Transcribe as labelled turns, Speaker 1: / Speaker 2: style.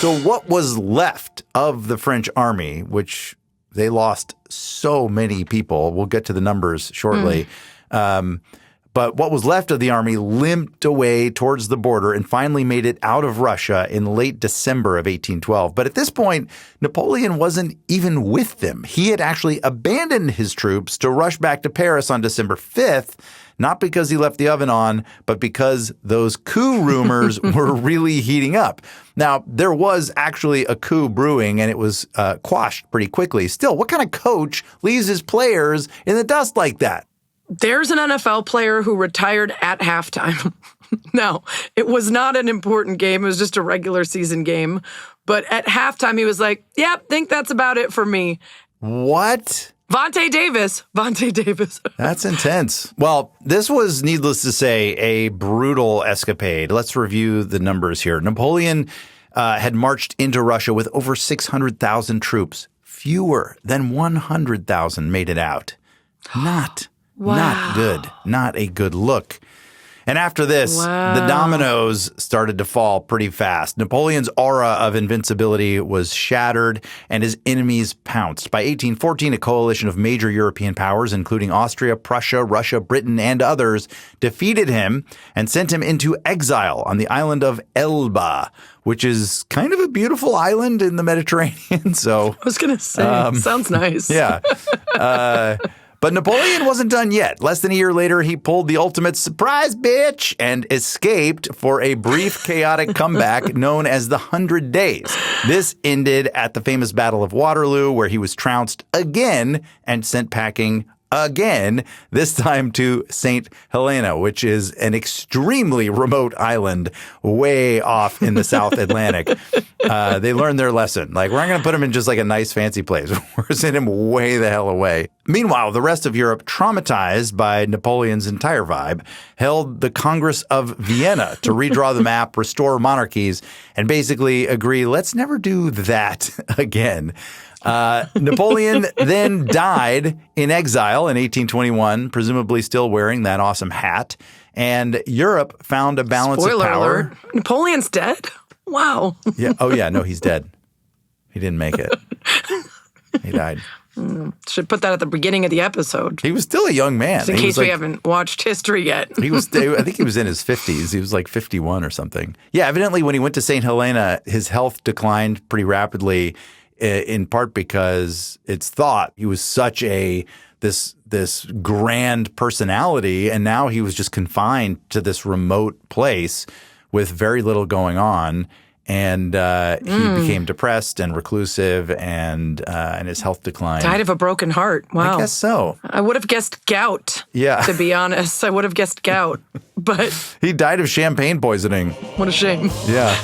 Speaker 1: So what was left of the French army, which they lost so many people, we'll get to the numbers shortly, but what was left of the army limped away towards the border and finally made it out of Russia in late December of 1812. But at this point, Napoleon wasn't even with them. He had actually abandoned his troops to rush back to Paris on December 5th, not because he left the oven on, but because those coup rumors were really heating up. Now, there was actually a coup brewing, and it was quashed pretty quickly. Still, what kind of coach leaves his players in the dust like that?
Speaker 2: There's an NFL player who retired at halftime. No, it was not an important game. It was just a regular season game. But at halftime, he was like, yep, think that's about it for me.
Speaker 1: What?
Speaker 2: Vontae Davis.
Speaker 1: That's intense. Well, this was, needless to say, a brutal escapade. Let's review the numbers here. Napoleon had marched into Russia with over 600,000 troops. Fewer than 100,000 made it out. Not good. Not a good look. And after this, the dominoes started to fall pretty fast. Napoleon's aura of invincibility was shattered and his enemies pounced. By 1814, a coalition of major European powers, including Austria, Prussia, Russia, Britain, and others, defeated him and sent him into exile on the island of Elba, which is kind of a beautiful island in the Mediterranean. So
Speaker 2: I was going to say, sounds nice.
Speaker 1: Yeah. But Napoleon wasn't done yet. Less than a year later, he pulled the ultimate surprise bitch and escaped for a brief, chaotic comeback known as the 100 Days. This ended at the famous Battle of Waterloo, where he was trounced again and sent packing again, this time to St. Helena, which is an extremely remote island way off in the South Atlantic. They learned their lesson. Like, we're not going to put him in just like a nice fancy place. We're sending him way the hell away. Meanwhile, the rest of Europe, traumatized by Napoleon's entire vibe, held the Congress of Vienna to redraw the map, restore monarchies, and basically agree, let's never do that again. Napoleon then died in exile in 1821, presumably still wearing that awesome hat. And Europe found a balance
Speaker 2: Spoiler
Speaker 1: of power.
Speaker 2: alert. Napoleon's dead? Wow.
Speaker 1: Yeah. Oh, yeah. No, he's dead. He didn't make it. He died.
Speaker 2: Should put that at the beginning of the episode.
Speaker 1: He was still a young man.
Speaker 2: Just in case we haven't watched history yet.
Speaker 1: I think he was in his 50s. He was like 51 or something. Yeah, evidently when he went to St. Helena, his health declined pretty rapidly, in part because it's thought he was such this grand personality, and now he was just confined to this remote place with very little going on. And he became depressed and reclusive, and his health declined.
Speaker 2: Died of a broken heart. Wow.
Speaker 1: I guess so.
Speaker 2: I would have guessed gout.
Speaker 1: Yeah.
Speaker 2: To be honest, I would have guessed gout. But
Speaker 1: he died of champagne poisoning.
Speaker 2: What a shame.
Speaker 1: Yeah.